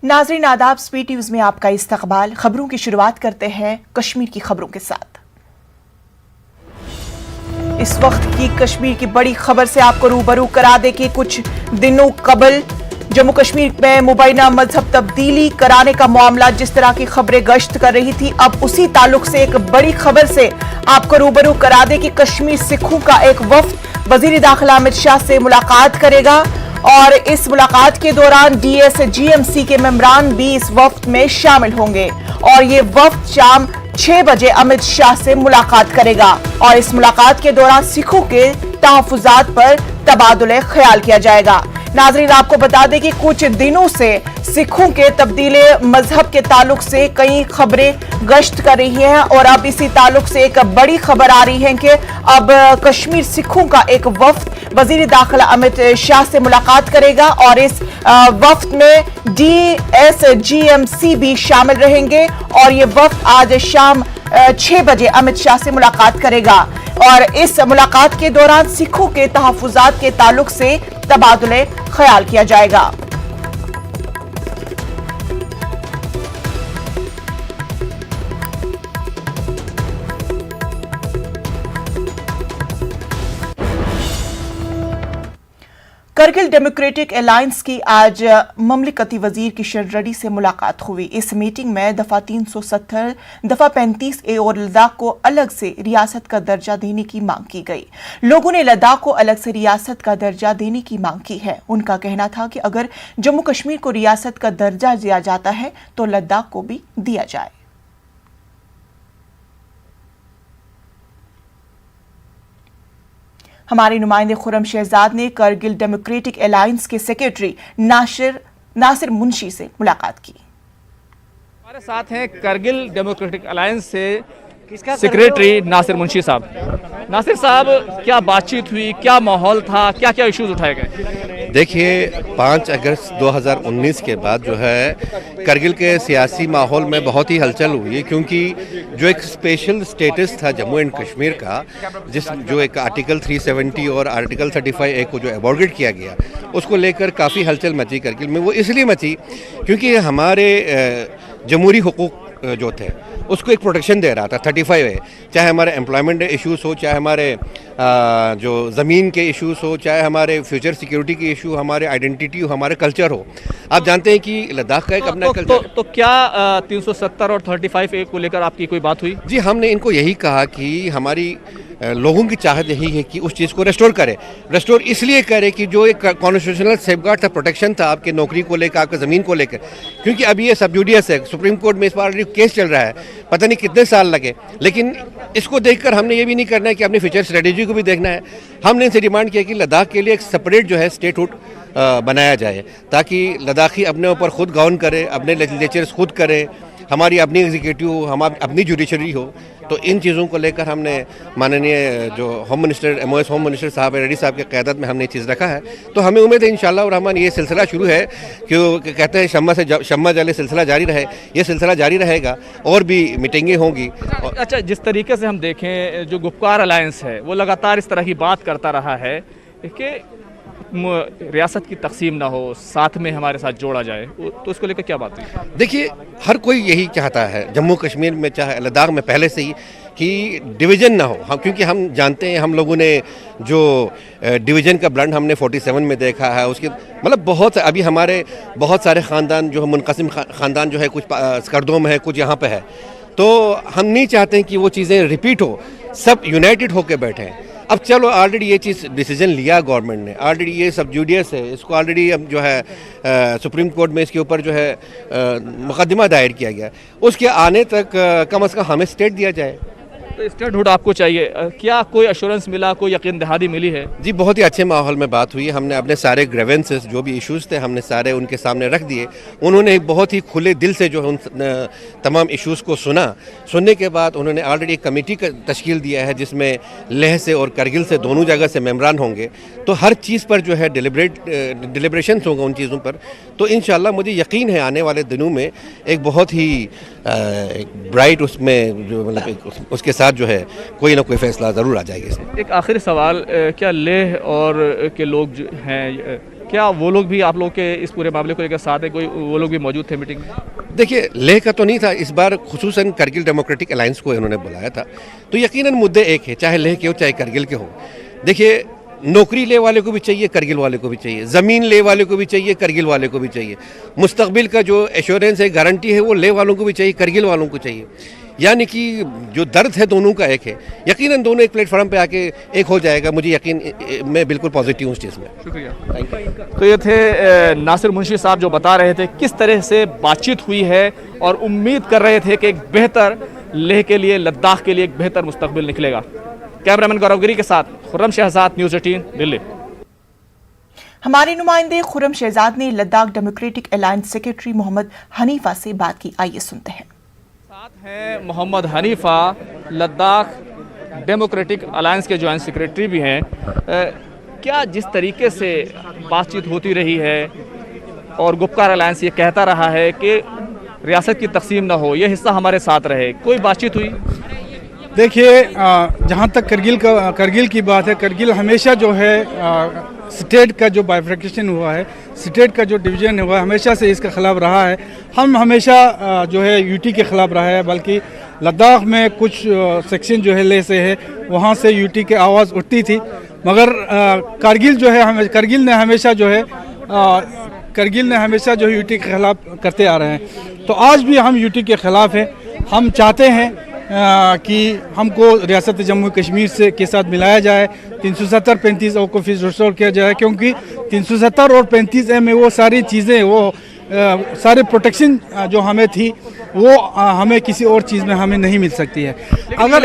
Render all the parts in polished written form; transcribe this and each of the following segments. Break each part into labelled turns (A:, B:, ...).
A: नाजरीन आदाब, speed news में आपका इस्तकबाल। खबरों की शुरुआत करते हैं कश्मीर की खबरों के साथ। इस वक्त की कश्मीर की बड़ी खबर से आपको रूबरू करा दे कि कुछ दिनों कबल जम्मू कश्मीर में मुबैना मजहब तब्दीली कराने का मामला जिस तरह की खबरें गश्त कर रही थी, अब उसी ताल्लुक से एक बड़ी खबर से आपको रूबरू करा दे कि कश्मीर सिखों का एक वफ्द वजीर दाखिला अमित शाह से मुलाकात करेगा और इस मुलाकात के दौरान DSGMC के मेंबरान भी इस वफ्द में शामिल होंगे और ये वफ्द शाम 6 बजे अमित शाह से मुलाकात करेगा और इस मुलाकात के दौरान सिखों के तहफ्फुजात पर तबादुले ख्याल किया जाएगा। नाजरीन, आपको बता दें कि कुछ दिनों से सिखों के तब्दीले मजहब के ताल्लुक से कई खबरें गश्त कर रही हैं और अब इसी ताल्लुक से एक बड़ी खबर आ रही है कि अब कश्मीर सिखों का एक वफ्द वजीर दाखिला अमित शाह से मुलाकात करेगा और इस वफ्द में DSGMC भी शामिल रहेंगे और ये वफ्द आज शाम 6 बजे अमित शाह से मुलाकात करेगा और इस मुलाकात के दौरान सिखों के तहफ्फुजात के ताल्लुक से तबादुले ख्याल किया जाएगा। करगिल डेमोक्रेटिक अलायंस की आज ममलिकती वजीर किशन रेड्डी से मुलाकात हुई। इस मीटिंग में दफा 370, दफा 35A और लद्दाख को अलग से रियासत का दर्जा देने की मांग की गई। लोगों ने लद्दाख को अलग से रियासत का दर्जा देने की मांग की है। उनका कहना था कि अगर जम्मू कश्मीर को रियासत का दर्जा दिया जाता है तो लद्दाख को भी दिया जाए। हमारे नुमाइंदे खुरम शहजाद ने करगिल डेमोक्रेटिक अलायंस के सेक्रेटरी नासिर मुंशी से मुलाकात की।
B: हमारे साथ हैं करगिल डेमोक्रेटिक अलायंस से सेक्रेटरी नासिर मुंशी साहब। नासिर साहब, क्या बातचीत हुई, क्या माहौल था, क्या क्या इश्यूज उठाए गए?
C: देखिए, 5 अगस्त 2019 के बाद जो है करगिल के सियासी माहौल में बहुत ही हलचल हुई है, क्योंकि जो एक स्पेशल स्टेटस था जम्मू एंड कश्मीर का, जो एक आर्टिकल 370 और आर्टिकल 35A को जो एबॉर्गेट किया गया, उसको लेकर काफ़ी हलचल मची करगिल में। वो इसलिए मची क्योंकि हमारे जमहूरी हुकूक जो थे उसको एक प्रोटेक्शन दे रहा था 35A, चाहे हमारे एम्प्लॉयमेंट इश्यूज हो, चाहे हमारे जो ज़मीन के इश्यूज हो, चाहे हमारे फ्यूचर सिक्योरिटी के इशू, हमारे आइडेंटिटी हो, हमारे कल्चर हो। आप जानते हैं कि लद्दाख का एक अपना कल्चर
B: तो क्या 370 और 35A को लेकर आपकी कोई बात हुई?
C: जी, हमने इनको यही कहा कि हमारी लोगों की चाहत यही है कि उस चीज़ को रेस्टोर करे। रेस्टोर इसलिए करे कि जो एक कॉन्स्टिट्यूशनल सेफगार्ड था, प्रोटेक्शन था आपके नौकरी को लेकर, आपके ज़मीन को लेकर, क्योंकि अभी ये सब जुडियस है, सुप्रीम कोर्ट में इस पर ऑलरेडी केस चल रहा है, पता नहीं कितने साल लगे। लेकिन इसको देखकर हमने ये भी नहीं करना है कि अपनी फ्यूचर स्ट्रेटेजी को भी देखना है। हमने इनसे डिमांड किया कि लद्दाख के लिए एक सेपरेट जो है स्टेटहुड बनाया जाए, ताकि लद्दाखी अपने ऊपर खुद गवर्न करे, अपने लेजिस्लेचर्स खुद करे, हमारी अपनी एग्जीक्यूटिव हो, हमारी अपनी जुडिशरी हो। तो इन चीज़ों को लेकर हमने माननीय जो home minister MOS home minister साहब रेड्डी साहब की क़यादत में हमने ये चीज़ रखा है। तो हमें उम्मीद है इंशाअल्लाह रहमान ये सिलसिला शुरू है कि कहते हैं शम्मा जाले सिलसिला जारी रहे, ये सिलसिला जारी रहेगा और भी मीटिंगें होंगी।
B: अच्छा, जिस तरीके से हम देखें, जो गुपकार अलायंस है वो लगातार इस तरह की बात करता रहा है कि रियासत की तकसीम ना हो, साथ में हमारे साथ जोड़ा जाए, तो इसको लेकर क्या बात है?
C: देखिए, हर कोई यही चाहता है जम्मू कश्मीर में, चाहे लद्दाख में, पहले से ही कि डिवीज़न ना हो। क्योंकि हम जानते हैं, हम लोगों ने जो डिवीज़न का ब्लंड हमने 47 में देखा है, उसके मतलब बहुत अभी हमारे बहुत सारे ख़ानदान जो है मुनक़सिम ख़ानदान जो है, कुछ स्कर्दों में है, कुछ यहाँ पे है। तो हम नहीं चाहते हैं कि वो चीज़ें रिपीट हो, सब यूनाइटेड होकर बैठें। अब चलो, ऑलरेडी ये चीज़ डिसीजन लिया गवर्नमेंट ने, ऑलरेडी ये सब जुडियस है, इसको ऑलरेडी अब जो है सुप्रीम कोर्ट में इसके ऊपर जो है मुकदमा दायर किया गया। उसके आने तक कम से कम हमें स्टेट दिया जाए।
B: तो स्टेटहुड आपको चाहिए, क्या कोई एश्योरेंस मिला, कोई यकीन दहानी मिली है?
C: जी, बहुत ही अच्छे माहौल में बात हुई। हमने अपने सारे ग्रेवेंसेस जो भी इश्यूज़ थे हमने सारे उनके सामने रख दिए। उन्होंने एक बहुत ही खुले दिल से जो है उन तमाम इश्यूज़ को सुनने के बाद उन्होंने ऑलरेडी एक कमेटी का तश्कील दिया है, जिसमें लेह से और करगिल से दोनों जगह से मेंबरान होंगे। तो हर चीज़ पर जो है डिलिब्रेशंस होंगे उन चीज़ों पर। तो इंशाअल्लाह मुझे यकीन है आने वाले दिनों में एक बहुत ही ब्राइट उसमें जो मतलब उसके साथ जो है कोई ना कोई फैसला ज़रूर आ जाएगा इसमें।
B: एक आखिरी सवाल, क्या लेह और के लोग जो हैं क्या वो लोग भी आप लोग के इस पूरे मामले को लेकर साथ है, कोई वो लोग भी मौजूद थे मीटिंग में?
C: देखिए, लेह का तो नहीं था, इस बार खुसूसन करगिल डेमोक्रेटिक अलायंस को इन्होंने बुलाया था। तो यकीनन मुद्दे एक है, चाहे लेह के हो चाहे करगिल के हो। देखिए, नौकरी ले वाले को भी चाहिए, करगिल वाले को भी चाहिए, ज़मीन ले वाले को भी चाहिए, करगिल वाले को भी चाहिए, मुस्तकबिल का जो एश्योरेंस है, गारंटी है, वो ले वालों को भी चाहिए, करगिल वालों को चाहिए। यानी कि जो दर्द है दोनों का एक है। यकीनन दोनों एक प्लेटफॉर्म पे आके एक हो जाएगा, मुझे यकीन, मैं बिल्कुल पॉजिटिव हूँ इस चीज़ में।
B: शुक्रिया, थैंक यू। तो ये थे नासिर मुंशी साहब जो बता रहे थे किस तरह से बातचीत हुई है और उम्मीद कर रहे थे कि एक बेहतर लेह के लिए, लद्दाख के लिए एक बेहतर मुस्तकबिल निकलेगा। कैमरामैन गौरव गिरी के साथ खुर्रम शहजाद, न्यूज़ 18 दिल्ली।
A: हमारे नुमाइंदे खुर्रम शहजाद ने Ladakh democratic alliance secretary Mohammad Hanifa से बात की, आइए सुनते हैं।
B: साथ हैं मोहम्मद हनीफा, लद्दाख डेमोक्रेटिक अलायंस के जॉइंट सेक्रेटरी भी हैं। क्या जिस तरीके से बातचीत होती रही है और गुपकार अलायंस ये कहता रहा है कि रियासत की तकसीम ना हो, ये हिस्सा हमारे साथ रहे, कोई बातचीत हुई?
D: देखिए, जहाँ तक करगिल की बात है, करगिल हमेशा जो है स्टेट का जो बाइफर्केशन हुआ है, स्टेट का जो डिवीजन हुआ है, हमेशा से इसके ख़िलाफ़ रहा है। हम हमेशा जो है यूटी के ख़िलाफ़ रहा है, बल्कि लद्दाख में कुछ सेक्शन जो है ले से है, वहाँ से यूटी की आवाज़ उठती थी। मगर करगिल जो है, करगिल ने हमेशा जो है यूटी के ख़िलाफ़ करते आ रहे हैं। तो आज भी हम यूटी के ख़िलाफ़ हैं। हम चाहते हैं कि हमको रियासत जम्मू कश्मीर से के साथ मिलाया जाए, 370-35 ओ को फिर रिस्टोर किया जाए, क्योंकि 370 और 35 में वो सारी चीज़ें, वो सारे प्रोटेक्शन जो हमें थी, वो हमें किसी और चीज़ में हमें नहीं मिल सकती है।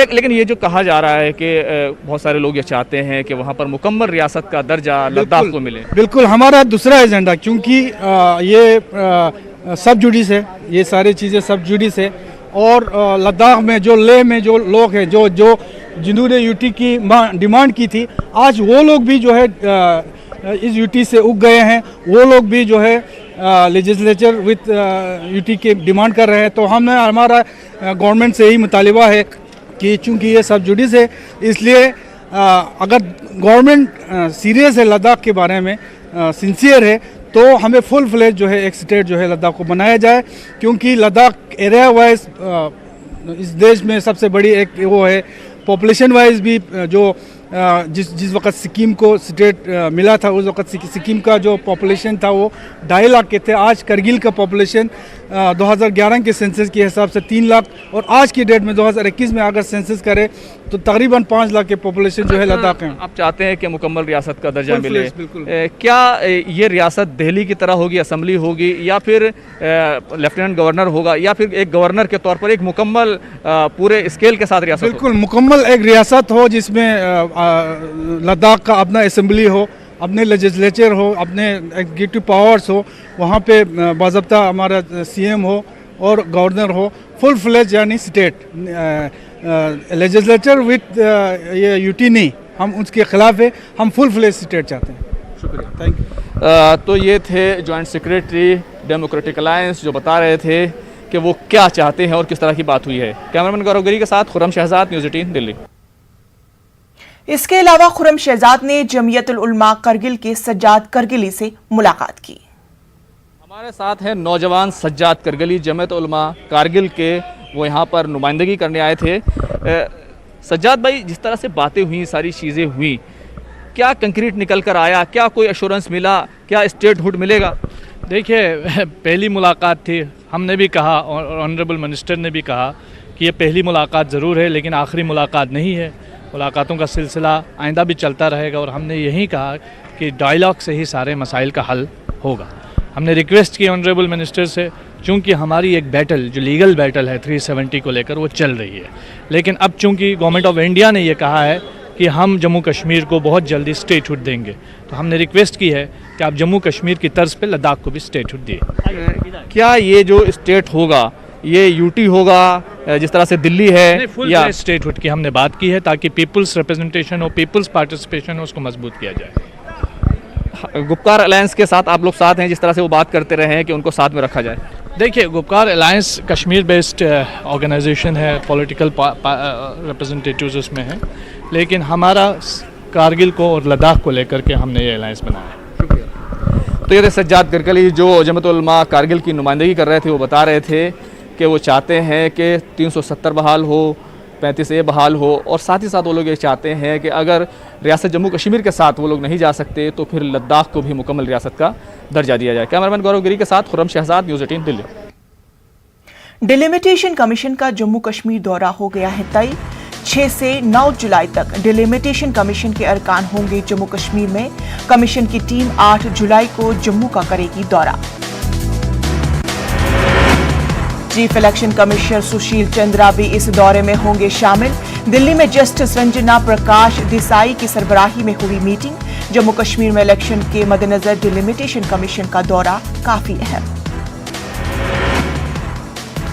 B: लेकिन ये जो कहा जा रहा है कि बहुत सारे लोग ये चाहते हैं कि वहाँ पर मुकम्मल रियासत का दर्जा लद्दाख को मिले।
D: बिल्कुल, हमारा दूसरा एजेंडा, क्योंकि ये सब जुडिस है, ये सारी चीज़ें सब जुडिस है। और लद्दाख में जो लेह में जो लोग हैं, जिन्होंने यूटी की डिमांड की थी, आज वो लोग भी जो है इस यूटी से उग गए हैं। वो लोग भी जो है लेजिस्लेचर विद यूटी के डिमांड कर रहे हैं। तो हमारा गवर्नमेंट से यही मुतालिबा है कि चूँकि ये सब जुडिस है, इसलिए अगर गवर्नमेंट सीरियस है लद्दाख के बारे में, सिंसियर है, तो हमें फुल फ्लेज जो है एक स्टेट जो है लद्दाख को बनाया जाए। क्योंकि लद्दाख एरिया वाइज इस देश में सबसे बड़ी एक वो है, पॉपुलेशन वाइज भी जो जिस वक्त सिक्किम को स्टेट मिला था, उस वक्त सिक्किम का जो पॉपुलेशन था वो 2.5 लाख के थे। आज करगिल का पॉपुलेशन 2011 के सेंसस के हिसाब से 3 लाख, और आज की डेट में 2021 में अगर सेंसस करे तो तकरीबन 5 लाख के पॉपुलेशन जो है लद्दाख है।
B: आप चाहते हैं कि मुकम्मल रियासत का दर्जा मिले। क्या ये रियासत दिल्ली की तरह होगी, असम्बली होगी, या फिर लेफ्टिनेंट गवर्नर होगा, या फिर एक गवर्नर के तौर पर एक मुकम्मल पूरे स्केल के साथ रियासत?
D: बिल्कुल मुकम्मल एक रियासत हो, जिसमें लद्दाख का अपना असम्बली हो, अपने लेजिस्लेचर हो, अपने एग्जीक्यूटिव पावर्स हो, वहाँ पे बाज़ाब्ता हमारा सीएम हो और गवर्नर हो, फुल फ्लेज यानी स्टेट। लेजिस्लेचर विद ये यूटी नहीं, हम उसके खिलाफ है, हम फुल फ्लेज स्टेट चाहते हैं।
B: शुक्रिया, थैंक यू। तो ये थे जॉइंट सेक्रेटरी डेमोक्रेटिक अलायंस जो बता रहे थे कि वो क्या चाहते हैं और किस तरह की बात हुई है। कैमरामैन गौरव गिरी के साथ खुर्रम शहजाद, न्यूज़ 18 दिल्ली।
A: इसके अलावा खुर्रम शहजाद ने जमीयतुल उलमा करगिल के सज्जाद करगिली से मुलाकात की।
B: हमारे साथ हैं नौजवान सज्जाद करगिली, जमीयतुल उलमा कारगिल के, वो यहाँ पर नुमाइंदगी करने आए थे। सज्जाद भाई, जिस तरह से बातें हुई, सारी चीज़ें हुई, क्या कंक्रीट निकल कर आया? क्या कोई एश्योरेंस मिला? क्या स्टेटहुड मिलेगा?
E: देखिए, पहली मुलाकात थी, हमने भी कहा और ऑनरेबल मिनिस्टर ने भी कहा कि ये पहली मुलाकात ज़रूर है, लेकिन आखिरी मुलाकात नहीं है। मुलाकातों का सिलसिला आइंदा भी चलता रहेगा, और हमने यही कहा कि डायलॉग से ही सारे मसाइल का हल होगा। हमने रिक्वेस्ट की ऑनरेबल मिनिस्टर से, चूँकि हमारी एक बैटल जो लीगल बैटल है 370 को लेकर वो चल रही है, लेकिन अब चूँकि गवर्नमेंट ऑफ इंडिया ने ये कहा है कि हम जम्मू कश्मीर को बहुत जल्दी स्टेटहुड देंगे, तो हमने रिक्वेस्ट की है कि आप जम्मू कश्मीर की तर्ज पे लद्दाख को भी स्टेटहुड दिए।
B: क्या ये जो स्टेट होगा ये यूटी होगा जिस तरह से दिल्ली है,
E: या स्टेटहुड की हमने बात की है, ताकि पीपल्स रिप्रेजेंटेशन हो, पीपल्स पार्टिसिपेशन हो, उसको मजबूत किया जाए।
B: गुपकार अलायंस के साथ आप लोग साथ हैं, जिस तरह से वो बात करते रहे हैं कि उनको साथ में रखा जाए?
E: देखिए, Gupkar alliance Kashmir based organisation है, पॉलिटिकल रिप्रेजेंटेटिव्स उसमें हैं, लेकिन हमारा कारगिल को और लद्दाख को लेकर के हमने ये अलायंस बनाया है।
B: शुक्रिया। तो ये सज्जाद करकली जो जमात उलमा कारगिल की नुमाइंदगी कर रहे थे, वो बता रहे थे कि वो चाहते हैं कि 370 बहाल हो, 35A बहाल हो, और साथ ही साथ वो लोग ये चाहते हैं कि अगर रियासत जम्मू कश्मीर के साथ वो लोग नहीं जा सकते तो फिर लद्दाख को भी मुकम्मल रियासत का दर्जा दिया जाए। कैमरामैन गौरव गिरी के साथ Khurram Shahzad, news 18 Delhi.
A: Delimitation commission का जम्मू कश्मीर दौरा हो गया है तय। 6 से 9 जुलाई तक डिलिमिटेशन कमीशन के अरकान होंगे जम्मू कश्मीर में। कमीशन की टीम 8 जुलाई को जम्मू का करेगी दौरा। Chief election commissioner Sushil Chandra भी इस दौरे में होंगे शामिल। दिल्ली में जस्टिस रंजना प्रकाश देसाई की सरबराही में हुई मीटिंग। जम्मू कश्मीर में इलेक्शन के मद्देनजर डिलिमिटेशन कमीशन का दौरा काफी अहम।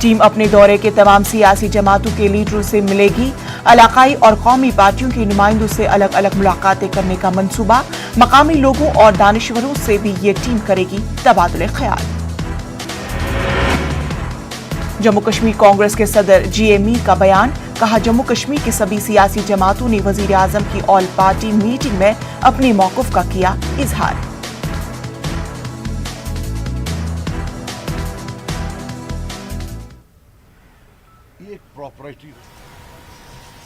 A: टीम अपने दौरे के तमाम सियासी जमातों के लीडरों से मिलेगी। इलाकाई और कौमी पार्टियों के नुमाइंदों से अलग अलग मुलाकातें करने का मंसूबा। मकामी लोगों और दानिशवरों से भी ये टीम करेगी तबादुले ख्याल। जम्मू कश्मीर कांग्रेस के सदर GA मीर का बयान, कहा जम्मू कश्मीर की सभी सियासी जमातों ने वजीर आजम की ऑल पार्टी मीटिंग में अपनी मौक़िफ़ का किया इजहार।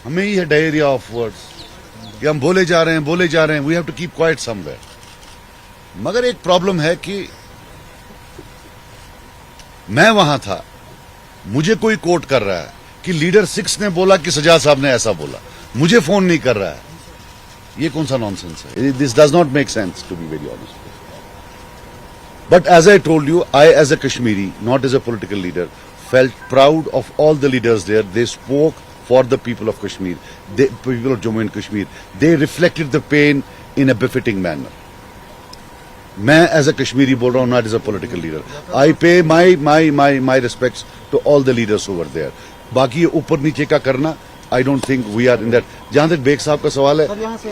F: हमें ही है डायरिया ऑफ वर्ड्स कि हम बोले जा रहे हैं, we have to keep quiet somewhere. मगर एक प्रॉब्लम है कि मैं वहां था, मुझे कोई कोट कर रहा है कि लीडर 6 ने बोला कि सजाद साहब ने ऐसा बोला, मुझे फोन नहीं कर रहा है। ये कौन सा नॉनसेंस है? This does not make sense, to be very honest. But as I told you, I as a Kashmiri, not as a political leader, felt proud of all the leaders there. They spoke for the people of Kashmir, the people of Jammu and Kashmir. They reflected the pain in a befitting manner. मैं as a Kashmiri बोल रहा हूँ, not as a political leader. I pay my respects to all the leaders who were there. बाकी ये ऊपर नीचे का करना, I don't think we are in that. जहाँ तक बेग साहब का सवाल है,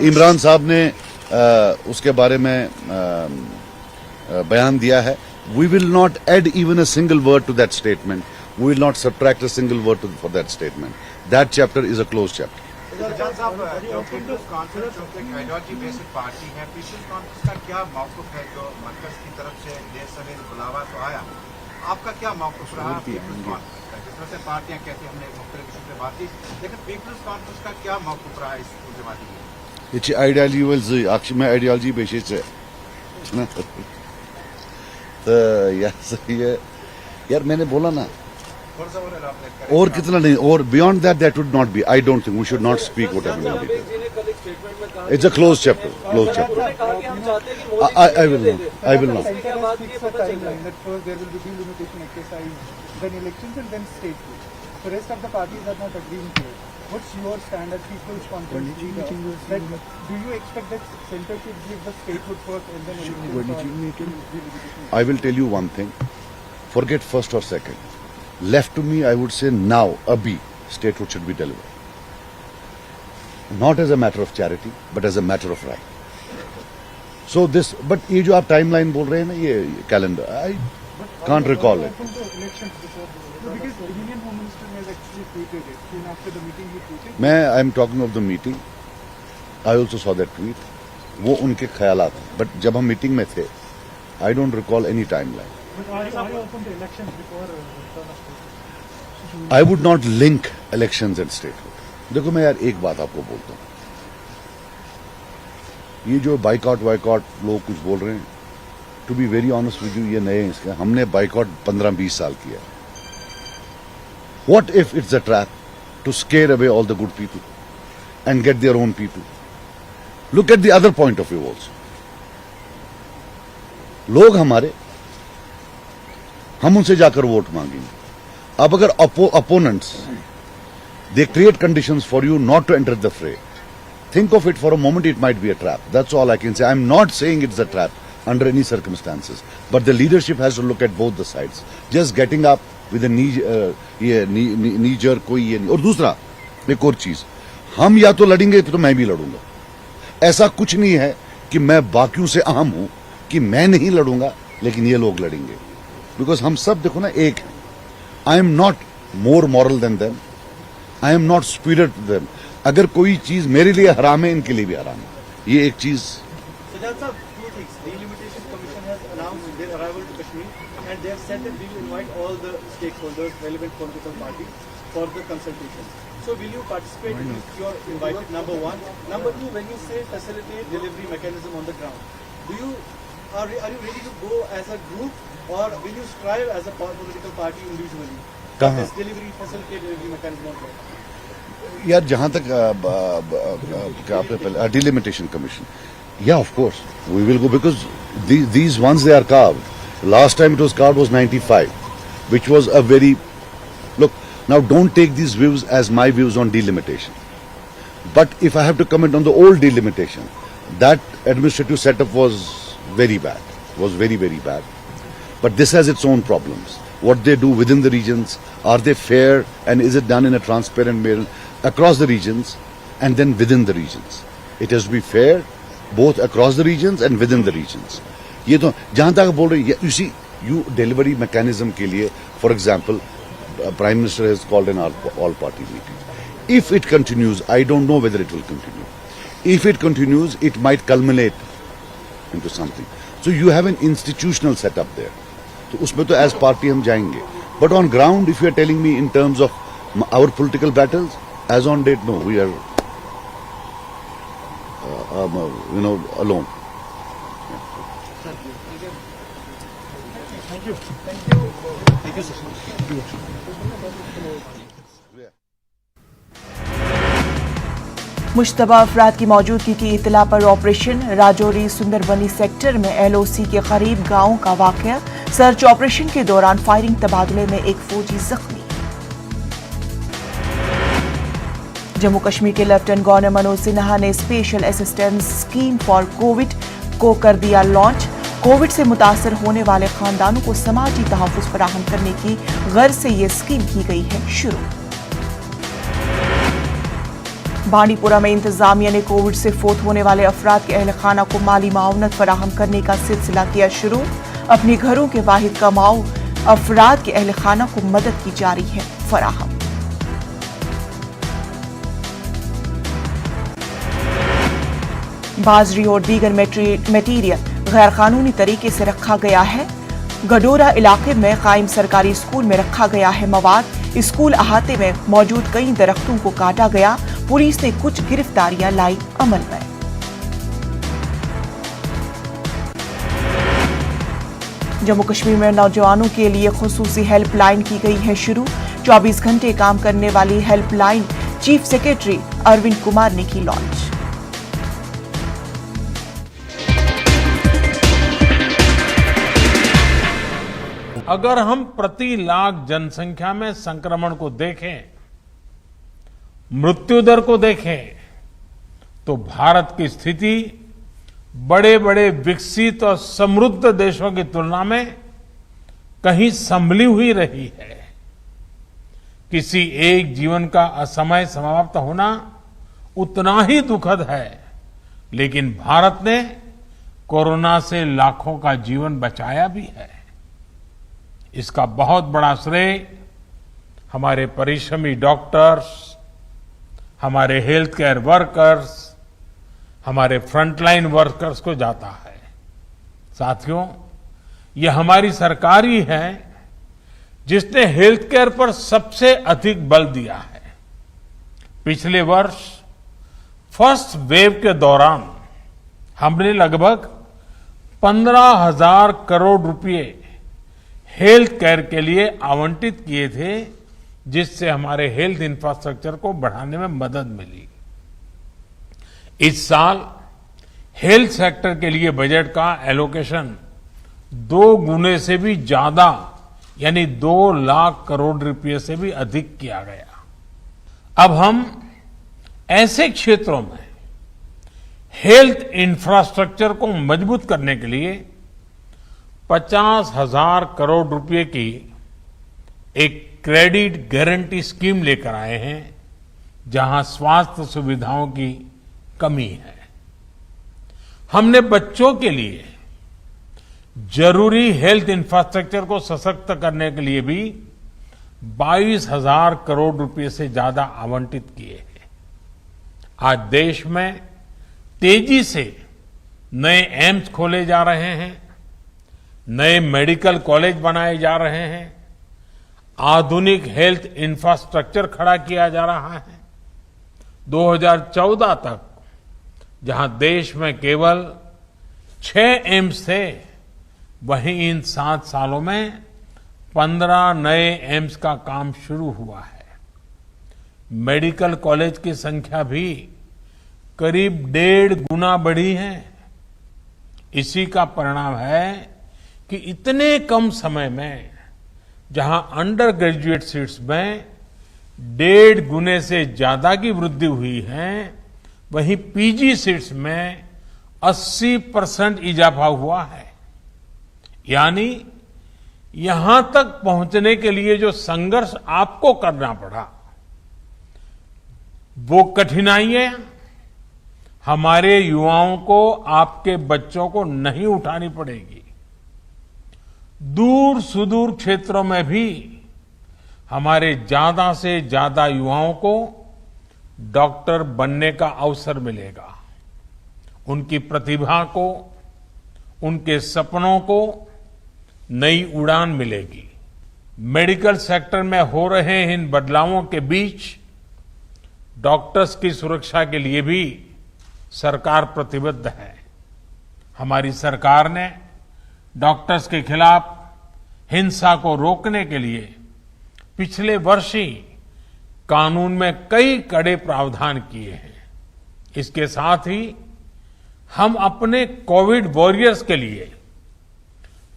F: इमरान साहब ने उसके बारे में बयान दिया है. We will not add even a single word to that statement. We will not subtract a single word for that statement. That chapter is a closed chapter.
G: Sajjad साहब, पीपल्स कॉन्फ्रेंस जो एक आइडियोलॉजी बेस्ड पार्टी है, peoples conference का क्या मौक़िफ़ है? जो मरकज़ की तरफ से देर सवेर बुलावा तो आया, आपका क्या मौक़िफ़ रहा पीपल्स कॉन्फ्रेंस का? जिस तरह से पार्टियां कहती हैं, हमने मुख्तलिफ इशू पे बात की, लेकिन पीपल्स कॉन्फ्रेंस का क्या मौक़िफ़ रहा इस जमाती में?
F: ये आइडियोलॉजी में आइडियोलॉजी बेसिस है तो यार मैंने बोला ना, और कितना नहीं, और beyond that would not be, I don't think we should not speak what happened. It's a close chapter. I will not.
H: The rest of the parties are not agreeing to it. What's your stand as People's Conference leader? Do you expect that center should give the statehood first and then elections?
F: I will tell you one thing. Forget first or second. Left to me, I would say now, abhi, statehood should be delivered. Not as a matter of charity, but as a matter of right. So this, but ये जो आप timeline बोल रहे हैं ना, ये calendar, I can't recall it.
H: Because the Union Home Minister has actually tweeted it. Soon after the meeting he tweeted.
F: I am talking of the meeting. I also saw that tweet. वो उनके ख्यालात हैं. But जब हम meeting में थे, I don't recall any timeline.
H: But are you open to elections before return of state?
F: I would not link elections and statehood. देखो मैं यार एक बात आपको बोलता हूँ. ये जो बाइकआउट लोग कुछ बोल रहे हैं, to be very honest with you, ये नए हैं इसके. हमने बाइकआउट 15-20 साल किया. What if it's a trap to scare away all the good people and get their own people? Look at the other point of view also. लोग हमारे, हम उनसे जाकर वोट मांगेंगे. अब अगर opponents, they create conditions for you not to enter the fray. Think of it for a moment, it might be a trap. That's all I can say. I'm not saying it's a trap under any circumstances. But the leadership has to look at both the sides. Just getting up with a knee jerk कोई ये नहीं. और दूसरा एक और चीज, हम या तो लड़ेंगे तो मैं भी लड़ूंगा. ऐसा कुछ नहीं है कि मैं बाकियों से अहम हूं कि मैं नहीं लड़ूंगा लेकिन ये लोग लड़ेंगे. बिकॉज हम सब देखो ना एक हैं. I am not more moral than them, I am not superior to them. अगर कोई चीज मेरे लिए हराम है, इनके लिए भी हराम है. ये एक चीज.
G: सज्जाद साहब, few things. Delimitation Commission has announced
H: arrival to Kashmir, and they have said that we will invite all the stakeholders, relevant political parties, for the consultation. So will you participate if you are invited, number one? Number two, when you say facilitate delivery mechanism on the ground, are you ready to go as a group, or will you strive as a political party individually?
F: कहाँ?
H: This delivery, facilitate delivery mechanism on the ground.
F: यार जहाँ तक क्या आपने पहले delimitation commission, yeah, of course we will go, because these ones they are carved. Last time it was carved was 95, which was a very, look, now don't take these views as my views on delimitation, but if I have to comment on the old delimitation, that administrative setup was very bad, very bad. But this has its own problems. What they do within the regions, are they fair, and is it done in a transparent manner across the regions and then within the regions? It has to be fair both across the regions and within the regions. ये तो जहाँ तक बोल रहे, you see, you delivery mechanism के लिए, for example, Prime Minister has called an all-party meeting. If it continues, I don't know whether it will continue. If it continues, it might culminate into something. So you have an institutional setup there. तो उसमें तो as party हम जाएंगे. But on ground, if you are telling me in terms of our political battles, as on date, no, we are, alone.
A: Mushtaba अफराद की मौजूदगी की इतला पर ऑपरेशन राजौरी सुंदरबनी सेक्टर में एलओसी के करीब गांव का वाकया। सर्च ऑपरेशन के दौरान फायरिंग तबादले में एक फौजी जख्मी। जम्मू कश्मीर के लेफ्टिनेंट गवर्नर मनोज सिन्हा ने special assistance scheme for Covid को कर दिया लॉन्च। कोविड से मुतासर होने वाले खानदानों को समाजी तहफ़्फ़ुज़ फराहम करने की गर्ज से ये स्कीम की गई है शुरू। बांडीपुरा में इंतजामिया ने कोविड से फोत होने वाले अफराद के अहल खाना को माली माउनत फराहम करने का सिलसिला किया शुरू। अपने घरों के वाहिद कमाऊ अफराद के अहल खाना को मदद की जारी है फराहम। बाजरी और दीगर मटीरियल गैर कानूनी तरीके से रखा गया है। गडोरा इलाके में कायम सरकारी स्कूल में रखा गया है मवाद। स्कूल अहाते में मौजूद कई दरख्तों को काटा गया। पुलिस ने कुछ गिरफ्तारियां लाई अमल में। जम्मू कश्मीर में नौजवानों के लिए खुसूसी हेल्पलाइन की गई है शुरू। 24 घंटे काम करने वाली helpline chief secretary Arvind Kumar ने की लॉन्च।
I: अगर हम प्रति लाख जनसंख्या में संक्रमण को देखें, मृत्यु दर को देखें, तो भारत की स्थिति बड़े बड़े विकसित और समृद्ध देशों की तुलना में कहीं संभली हुई रही है। किसी एक जीवन का असमय समाप्त होना उतना ही दुखद है, लेकिन भारत ने कोरोना से लाखों का जीवन बचाया भी है। इसका बहुत बड़ा श्रेय हमारे परिश्रमी डॉक्टर्स, हमारे हेल्थ केयर वर्कर्स, हमारे फ्रंटलाइन वर्कर्स को जाता है। साथियों, ये हमारी सरकार ही है जिसने हेल्थ केयर पर सबसे अधिक बल दिया है। पिछले वर्ष फर्स्ट वेव के दौरान हमने लगभग 15,000 करोड़ रुपए हेल्थ केयर के लिए आवंटित किए थे, जिससे हमारे हेल्थ इंफ्रास्ट्रक्चर को बढ़ाने में मदद मिली। इस साल हेल्थ सेक्टर के लिए बजट का एलोकेशन 2 गुने से भी ज्यादा, यानी 2 लाख करोड़ रुपए से भी अधिक किया गया। अब हम ऐसे क्षेत्रों में हेल्थ इंफ्रास्ट्रक्चर को मजबूत करने के लिए 50,000 करोड़ रुपए की एक क्रेडिट गारंटी स्कीम लेकर आए हैं, जहां स्वास्थ्य सुविधाओं की कमी है। हमने बच्चों के लिए जरूरी हेल्थ इंफ्रास्ट्रक्चर को सशक्त करने के लिए भी 22,000 करोड़ रुपए से ज्यादा आवंटित किए हैं। आज देश में तेजी से नए एम्स खोले जा रहे हैं। नए मेडिकल कॉलेज बनाए जा रहे हैं, आधुनिक हेल्थ इंफ्रास्ट्रक्चर खड़ा किया जा रहा है। 2014 तक जहां देश में केवल 6 एम्स थे, वहीं इन 7 सालों में 15 नए एम्स का काम शुरू हुआ है। मेडिकल कॉलेज की संख्या भी करीब 1.5 गुना बढ़ी है। इसी का परिणाम है कि इतने कम समय में जहां अंडर ग्रेजुएट सीट्स में 1.5 गुने से ज्यादा की वृद्धि हुई है, वहीं पीजी सीट्स में 80% इजाफा हुआ है। यानी यहां तक पहुंचने के लिए जो संघर्ष आपको करना पड़ा, वो कठिनाइयां हमारे युवाओं को, आपके बच्चों को नहीं उठानी पड़ेगी। दूर सुदूर क्षेत्रों में भी हमारे ज्यादा से ज्यादा युवाओं को डॉक्टर बनने का अवसर मिलेगा। उनकी प्रतिभा को, उनके सपनों को नई उड़ान मिलेगी। मेडिकल सेक्टर में हो रहे इन बदलावों के बीच डॉक्टर्स की सुरक्षा के लिए भी सरकार प्रतिबद्ध है। हमारी सरकार ने डॉक्टर्स के खिलाफ हिंसा को रोकने के लिए पिछले वर्ष ही कानून में कई कड़े प्रावधान किए हैं। इसके साथ ही हम अपने कोविड वॉरियर्स के लिए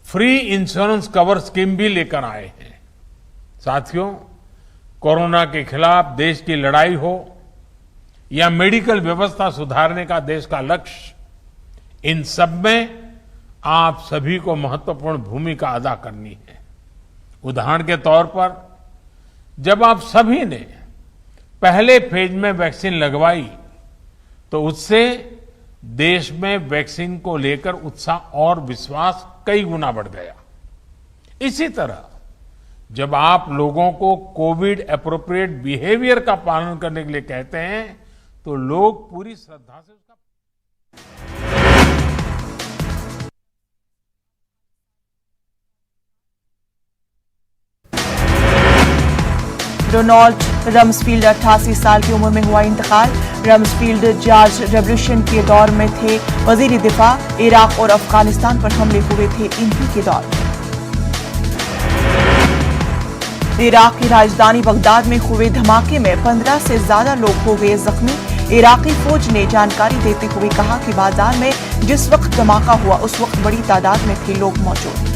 I: फ्री इंश्योरेंस कवर स्कीम भी लेकर आए हैं। साथियों, कोरोना के खिलाफ देश की लड़ाई हो या मेडिकल व्यवस्था सुधारने का देश का लक्ष्य, इन सब में आप सभी को महत्वपूर्ण भूमिका अदा करनी है। उदाहरण के तौर पर, जब आप सभी ने पहले फेज में वैक्सीन लगवाई, तो उससे देश में वैक्सीन को लेकर उत्साह और विश्वास कई गुना बढ़ गया। इसी तरह जब आप लोगों को कोविड एप्रोप्रिएट बिहेवियर का पालन करने के लिए कहते हैं, तो लोग पूरी श्रद्धा से उसका
A: डोनाल्ड रम्सफील्ड 88 साल की उम्र में हुआ इंतकाल। रम्सफील्ड जॉर्ज रेवोल्यूशन के दौर में थे वजीर दिफा। इराक और अफगानिस्तान पर हमले हुए थे इन्हीं के दौर में। इराक की राजधानी बगदाद में हुए धमाके में 15 से ज्यादा लोग हो गए जख्मी। इराकी फौज ने जानकारी देते हुए कहा कि बाजार में जिस वक्त धमाका हुआ, उस वक्त बड़ी तादाद में थे लोग मौजूद।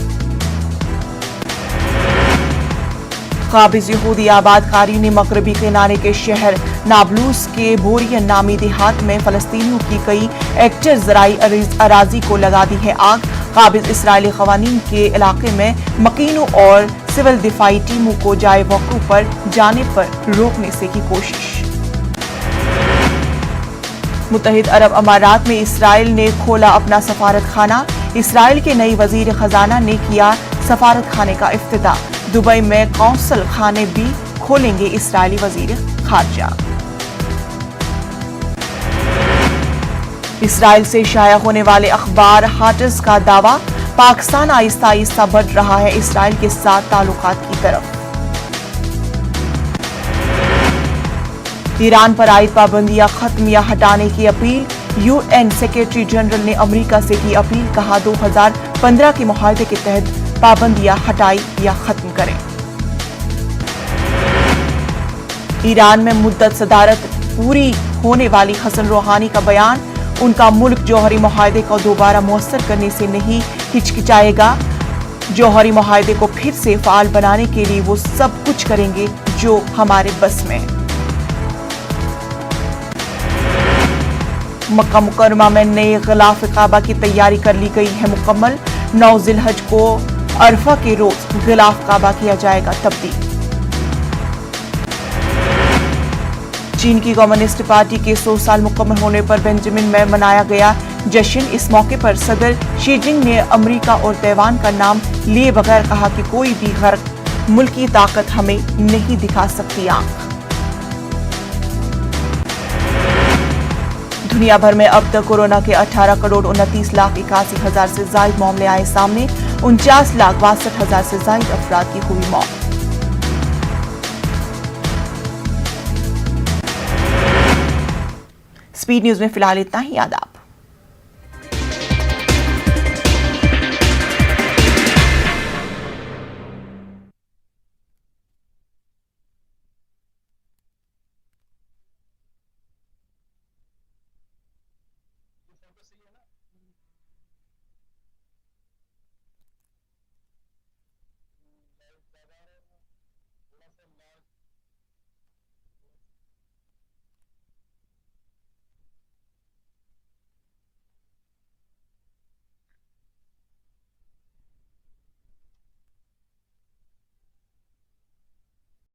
A: काबिज यहूदी आबादकारी ने मगरबी किनारे के शहर नाबलूस के बोरियन नामी देहात में फलस्तीनियों की कई हेक्टेयर ज़राई अराजी को लगा दी है आग। काबिज इसराइली क़वानीन के इलाके में मकीनों और सिविल दिफाई टीमों को जाए वक़ू पर जाने पर रोकने से की कोशिश। मुत्तहिद अरब अमारात में इसराइल ने खोला अपना सफारत खाना। इसराइल के नई वजीर खजाना ने किया सफारत खाने का इफ्तिताह। दुबई में कौंसल खाने भी खोलेंगे इसराइली वजीर खारजा। इसराइल से शाया होने वाले अखबार हाटस का दावा, पाकिस्तान आहिस्ता आहिस्ता बढ़ रहा है इसराइल के साथ ताल्लुकात की तरफ। ईरान पर आयद पाबंदियां खत्म या हटाने की अपील। यूएन सेक्रेटरी जनरल ने अमेरिका से की अपील, कहा 2015 के मुआहदे के तहत पाबंदियां हटाई या खत्म करें। ईरान में मुद्दत सदारत पूरी होने वाली हसन रूहानी का बयान, उनका मुल्क जौहरी मुआहदे को दोबारा मुयस्सर करने से नहीं हिचकिचाएगा। जौहरी मुआहदे को फिर से फाल बनाने के लिए वो सब कुछ करेंगे जो हमारे बस में है। मक्का मुकर्रमा में नए गिलाफ काबा की तैयारी कर ली गई है मुकम्मल। 9 जिलहज को अरफा के रोज गिलाफ काबा किया जाएगा तब्दील। चीन की कम्युनिस्ट पार्टी के 100 साल मुकम्मल होने पर बेंजामिन में मनाया गया जश्न। इस मौके पर सदर शी जिनपिंग ने अमेरिका और ताइवान का नाम लिए बगैर कहा कि कोई भी गर्क मुल्की ताकत हमें नहीं दिखा सकती आंख। दुनिया भर में अब तक कोरोना के 18 करोड़ 29 लाख 81 हजार से ज्यादा मामले आए सामने। 49,62,000 से ज्यादा अफराद की हुई मौत। स्पीड न्यूज में फिलहाल इतना ही। आदाब।